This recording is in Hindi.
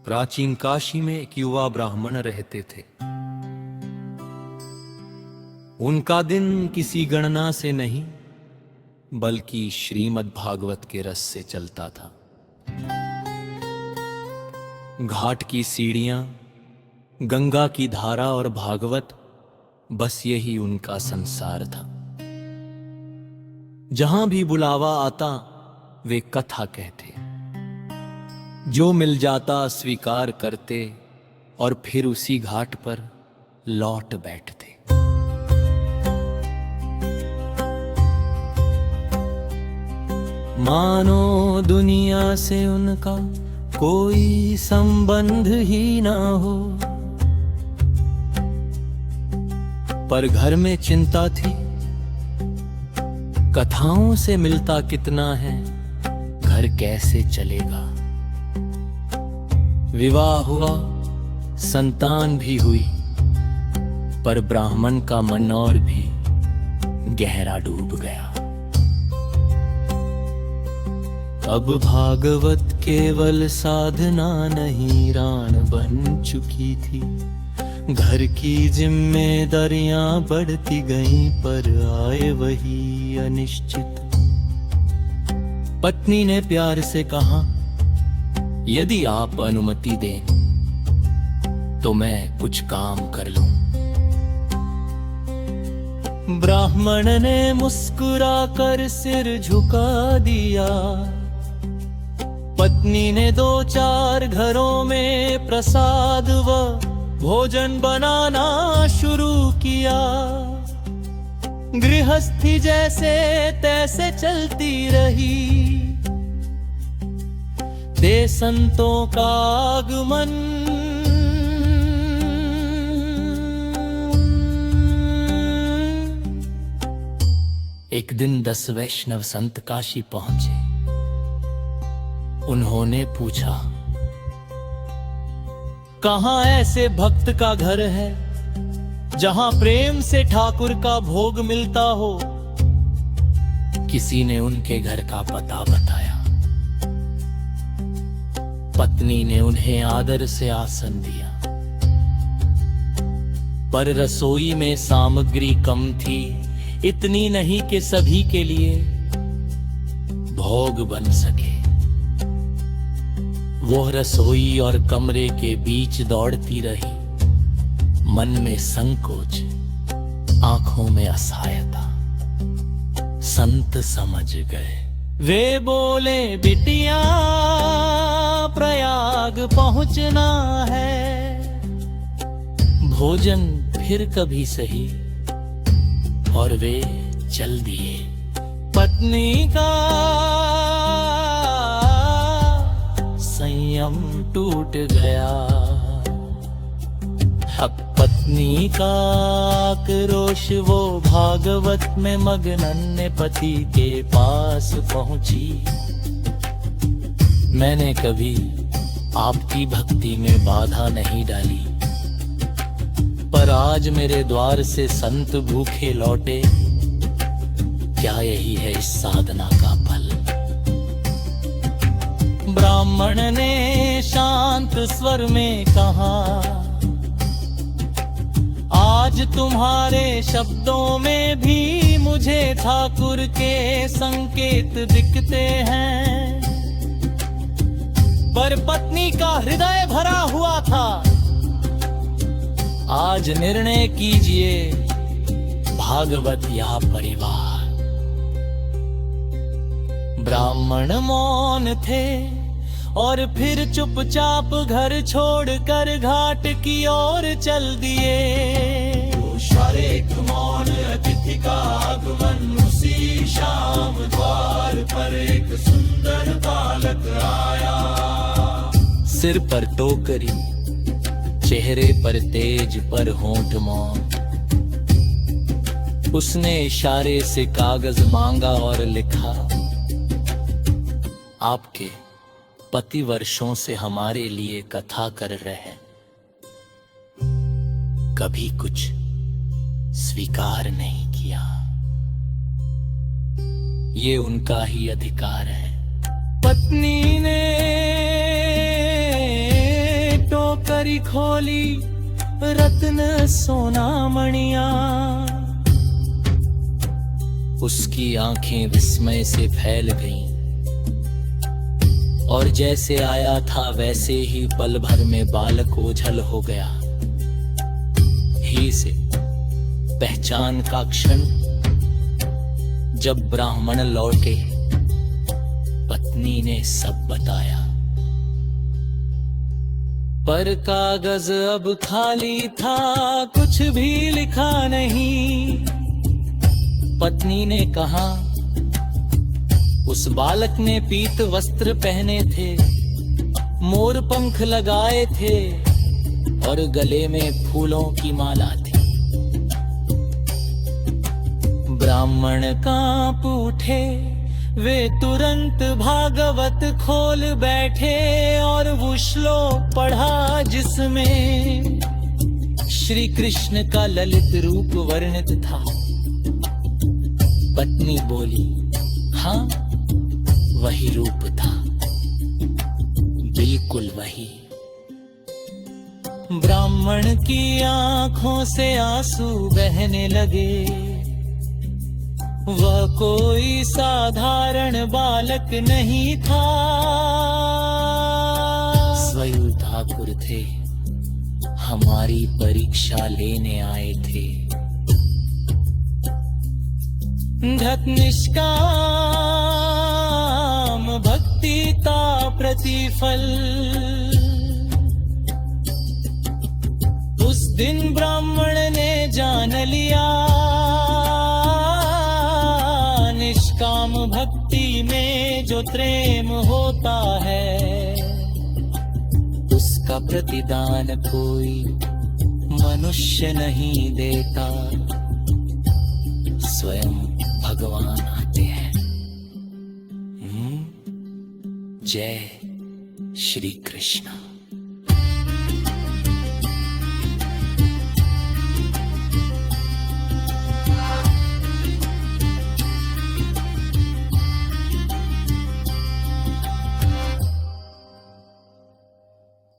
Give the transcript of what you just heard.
प्राचीन काशी में एक युवा ब्राह्मण रहते थे। उनका दिन किसी गणना से नहीं बल्कि श्रीमद् भागवत के रस से चलता था। घाट की सीढ़ियां, गंगा की धारा और भागवत, बस यही उनका संसार था। जहां भी बुलावा आता वे कथा कहते, जो मिल जाता स्वीकार करते और फिर उसी घाट पर लौट बैठते। मानो दुनिया से उनका कोई संबंध ही ना हो, पर घर में चिंता थी, कथाओं से मिलता कितना है, घर कैसे चलेगा। विवाह हुआ, संतान भी हुई, पर ब्राह्मण का मन और भी गहरा डूब गया। अब भागवत केवल साधना नहीं, राण बन चुकी थी। घर की जिम्मेदारियां बढ़ती गईं, पर आए वही अनिश्चित। पत्नी ने प्यार से कहा, यदि आप अनुमति दें तो मैं कुछ काम कर लूं। ब्राह्मण ने मुस्कुरा कर सिर झुका दिया। पत्नी ने 2-4 घरों में प्रसाद व भोजन बनाना शुरू किया। गृहस्थी जैसे तैसे चलती रही। दे संतों का आगमन, एक दिन 10 वैष्णव संत काशी पहुंचे। उन्होंने पूछा, कहां ऐसे भक्त का घर है जहां प्रेम से ठाकुर का भोग मिलता हो। किसी ने उनके घर का पता बताया। पत्नी ने उन्हें आदर से आसन दिया, पर रसोई में सामग्री कम थी, इतनी नहीं कि सभी के लिए भोग बन सके। वो रसोई और कमरे के बीच दौड़ती रही, मन में संकोच, आंखों में असहायता। संत समझ गए। वे बोले, बिटिया प्रयाग पहुंचना है, भोजन फिर कभी सही। और वे चल दिए। पत्नी का संयम टूट गया। अब पत्नी का आक्रोश वो भागवत में मग्न अन्य पति के पास पहुंची। मैंने कभी आपकी भक्ति में बाधा नहीं डाली, पर आज मेरे द्वार से संत भूखे लौटे। क्या यही है इस साधना का फल? ब्राह्मण ने शांत स्वर में कहा, आज तुम्हारे शब्दों में भी मुझे ठाकुर के संकेत दिखते हैं। पर पत्नी का हृदय भरा हुआ था। आज निर्णय कीजिए, भागवत या परिवार। ब्राह्मण मौन थे और फिर चुपचाप घर छोड़कर घाट की ओर चल दिए। एक मौन अतिथि का आगमन, उसी शाम द्वार पर एक सुंदर बालक आया। सिर पर टोकरी, चेहरे पर तेज, पर होंठ मौन। उसने इशारे से कागज मांगा और लिखा, आपके पति वर्षों से हमारे लिए कथा कर रहे हैं, कभी कुछ स्वीकार नहीं किया। ये उनका ही अधिकार है। पत्नी ने खोली रत्न सोना मणिया। उसकी आंखें विस्मय से फैल गईं और जैसे आया था वैसे ही पल भर में बालक ओझल हो गया। ही से पहचान का क्षण जब ब्राह्मण लौटे, पत्नी ने सब बताया। पर कागज अब खाली था, कुछ भी लिखा नहीं। पत्नी ने कहा, उस बालक ने पीत वस्त्र पहने थे, मोर पंख लगाए थे और गले में फूलों की माला थी। ब्राह्मण कांप उठे, वे तुरंत भागवत खोल बैठे और वो श्लोक पढ़ा जिसमें श्री कृष्ण का ललित रूप वर्णित था। पत्नी बोली, हाँ वही रूप था, बिल्कुल वही। ब्राह्मण की आंखों से आंसू बहने लगे। वह कोई साधारण बालक नहीं था, स्वयं ठाकुर थे, हमारी परीक्षा लेने आए थे। धत निष्काम भक्ति का प्रतिफल। उस दिन ब्राह्मण ने जान लिया, निष्काम भक्ति में जो प्रेम होता है, उसका प्रतिदान कोई मनुष्य नहीं देता, स्वयं भगवान आते हैं। जय श्री कृष्ण।